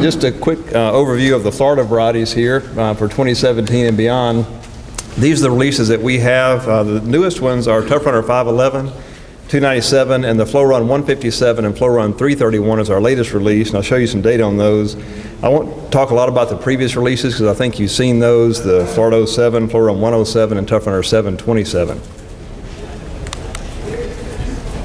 Just a quick overview of the Florida varieties here for 2017 and beyond. These are the releases that we have. The newest ones are Tough Runner 511, 297, and the Flow Run 157 and Flow Run 331 is our latest release, and I'll show you some data on those. I won't talk a lot about the previous releases because I think you've seen those, the Florida 07, Flow Run 107, and Tough Runner 727.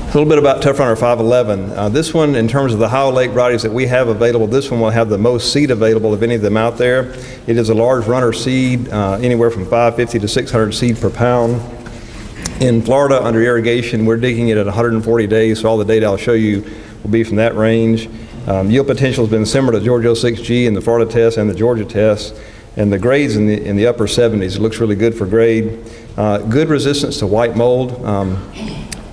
A little bit about Tough Runner 511. This one, in terms of the Howell Lake varieties that we have available, this one will have the most seed available of any of them out there. It is a large runner seed, anywhere from 550 to 600 seed per pound. In Florida, under irrigation, we're digging it at 140 days, so all the data I'll show you will be from that range. Yield potential has been similar to Georgia 06G in the Florida test and the Georgia test, and the grades in the upper 70s. It looks really good for grade. Good resistance to white mold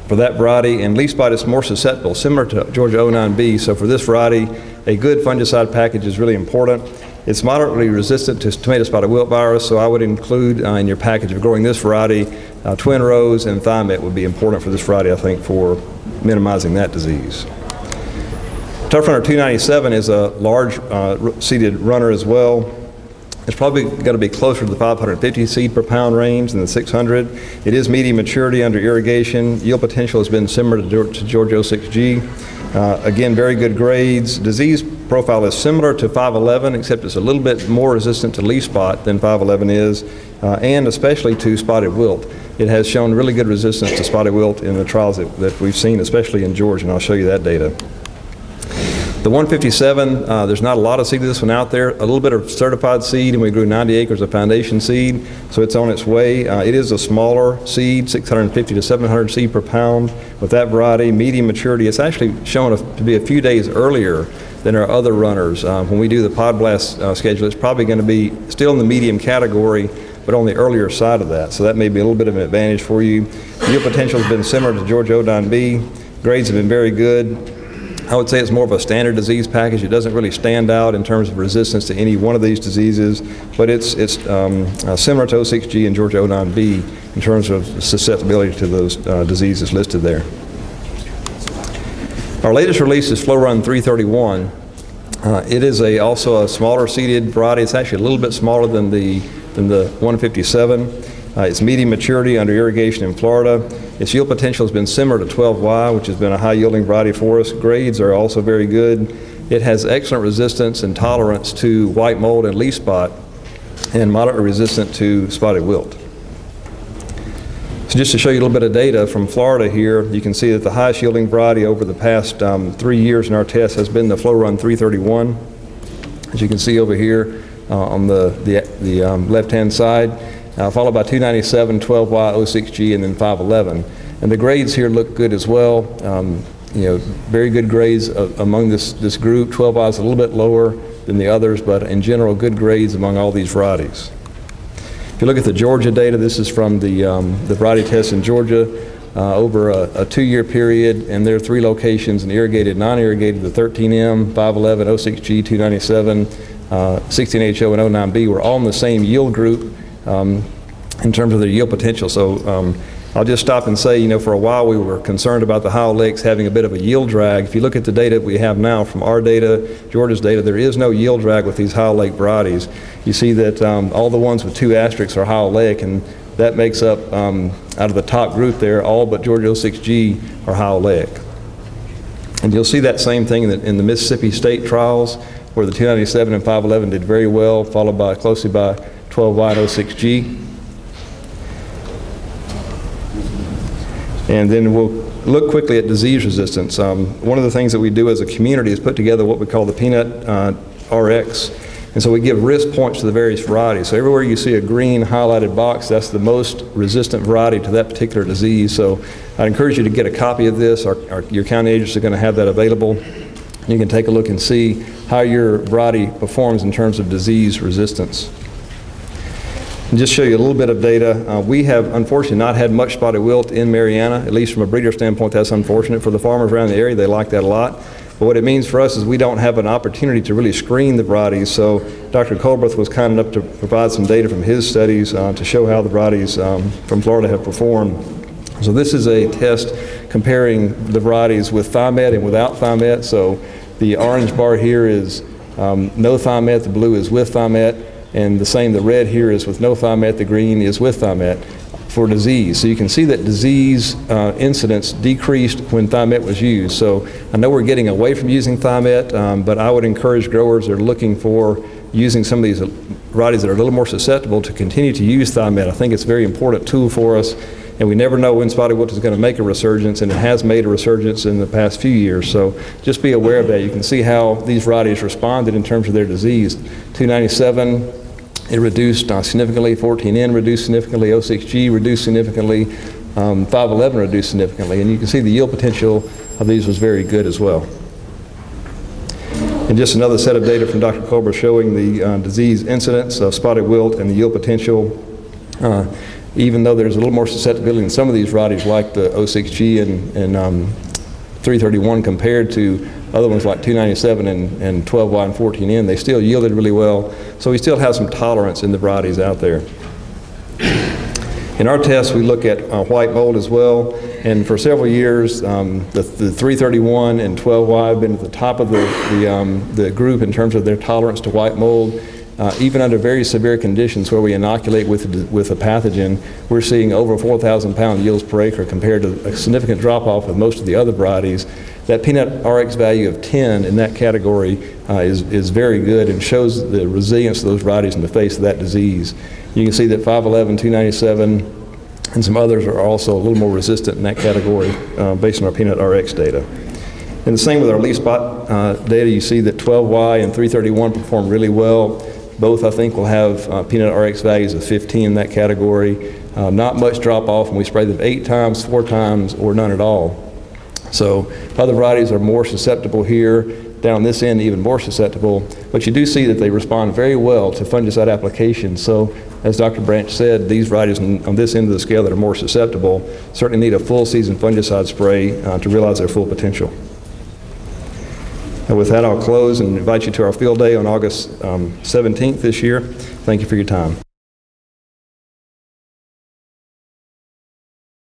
for that variety, and Leafspot is more susceptible, similar to Georgia 09B. So for this variety, a good fungicide package is really important. It's moderately resistant to tomato spotted wilt virus, so I would include in your package of growing this variety, twin rows and thimet would be important for this variety, I think, for minimizing that disease. Tough Runner 297 is a large seeded runner as well. It's probably going to be closer to the 550 seed per pound range than the 600. It is medium maturity under irrigation. Yield potential has been similar to Georgia 06G. Again, very good grades. Disease profile is similar to 511, except it's a little bit more resistant to leaf spot than 511 is, and especially to spotted wilt. It has shown really good resistance to spotted wilt in the trials that we've seen, especially in Georgia, and I'll show you that data. The 157, there's not a lot of seed of this one out there. A little bit of certified seed, and we grew 90 acres of foundation seed, so it's on its way. It is a smaller seed, 650 to 700 seed per pound. With that variety, medium maturity, it's actually shown to be a few days earlier than our other runners. When we do the pod blast schedule, it's probably going to be still in the medium category, but on the earlier side of that. So that may be a little bit of an advantage for you. Yield potential has been similar to Georgia 09B. Grades have been very good. I would say it's more of a standard disease package. It doesn't really stand out in terms of resistance to any one of these diseases, but it's similar to 06G and Georgia 09B in terms of susceptibility to those diseases listed there. Our latest release is Flow Run 331. It is also a smaller seeded variety. It's actually a little bit smaller than the 157. It's medium maturity under irrigation in Florida. Its yield potential has been similar to 12Y, which has been a high yielding variety for us. Grades are also very good. It has excellent resistance and tolerance to white mold and leaf spot, and moderately resistant to spotted wilt. So just to show you a little bit of data from Florida here, you can see that the highest yielding variety over the past 3 years in our test has been the Flow Run 331. As you can see over here on the left-hand side. Followed by 297, 12Y, 06G, and then 511. And the grades here look good as well. Very good grades among this group. 12Y is a little bit lower than the others, but in general, good grades among all these varieties. If you look at the Georgia data, this is from the variety test in Georgia over a 2-year period, and there are 3 locations: in irrigated, non-irrigated, the 13M, 511, 06G, 297, 16HO, and 09B were all in the same yield group. In terms of their yield potential. So I'll just stop and say, for a while we were concerned about the Howell Lakes having a bit of a yield drag. If you look at the data we have now from our data, Georgia's data, there is no yield drag with these Howell Lake varieties. You see that all the ones with 2 asterisks are Howell Lake, and that makes up, out of the top group there, all but Georgia 06G are Howell Lake. And you'll see that same thing in the Mississippi State trials, where the 297 and 511 did very well, followed closely by 12Y and 06G. And then we'll look quickly at disease resistance. One of the things that we do as a community is put together what we call the peanut RX. And so we give risk points to the various varieties. So everywhere you see a green highlighted box, that's the most resistant variety to that particular disease. So I'd encourage you to get a copy of this. Your county agents are going to have that available. You can take a look and see how your variety performs in terms of disease resistance. And just show you a little bit of data. We have unfortunately not had much spotted wilt in Mariana, at least from a breeder standpoint. That's unfortunate for the farmers around the area. They like that a lot. But what it means for us is we don't have an opportunity to really screen the varieties. So Dr. Colbreth was kind enough to provide some data from his studies to show how the varieties from Florida have performed. So this is a test comparing the varieties with thimet and without thimet. So the orange bar here is No thimet, the blue is with thimet, and the same, the red here is with no thimet, the green is with thimet for disease. So you can see that disease incidence decreased when thimet was used. So I know we're getting away from using thimet, but I would encourage growers that are looking for using some of these varieties that are a little more susceptible to continue to use thimet. I think it's a very important tool for us, and we never know when spotted wilt is going to make a resurgence, and it has made a resurgence in the past few years. So just be aware of that. You can see how these varieties responded in terms of their disease. 297, it reduced significantly, 14N reduced significantly, 06G reduced significantly, 511 reduced significantly, and you can see the yield potential of these was very good as well. And just another set of data from Dr. Culber showing the disease incidence of spotted wilt and the yield potential. Even though there's a little more susceptibility in some of these varieties like the 06G and 331 compared to other ones like 297 and 12Y and 14N, they still yielded really well. So we still have some tolerance in the varieties out there. In our tests, we look at white mold as well, and for several years, the 331 and 12Y have been at the top of the group in terms of their tolerance to white mold. Even under very severe conditions where we inoculate with a pathogen, we're seeing over 4,000 pound yields per acre compared to a significant drop-off with most of the other varieties. That peanut RX value of 10 in that category is very good and shows the resilience of those varieties in the face of that disease. You can see that 511, 297, and some others are also a little more resistant in that category based on our peanut RX data. And the same with our Leafspot data. You see that 12Y and 331 perform really well. Both, I think, will have peanut RX values of 15 in that category. Not much drop off, and we spray them 8 times, 4 times, or none at all. So other varieties are more susceptible here. Down this end, even more susceptible. But you do see that they respond very well to fungicide application. So as Dr. Branch said, these varieties on this end of the scale that are more susceptible certainly need a full season fungicide spray to realize their full potential. And with that, I'll close and invite you to our field day on August 17th this year. Thank you for your time.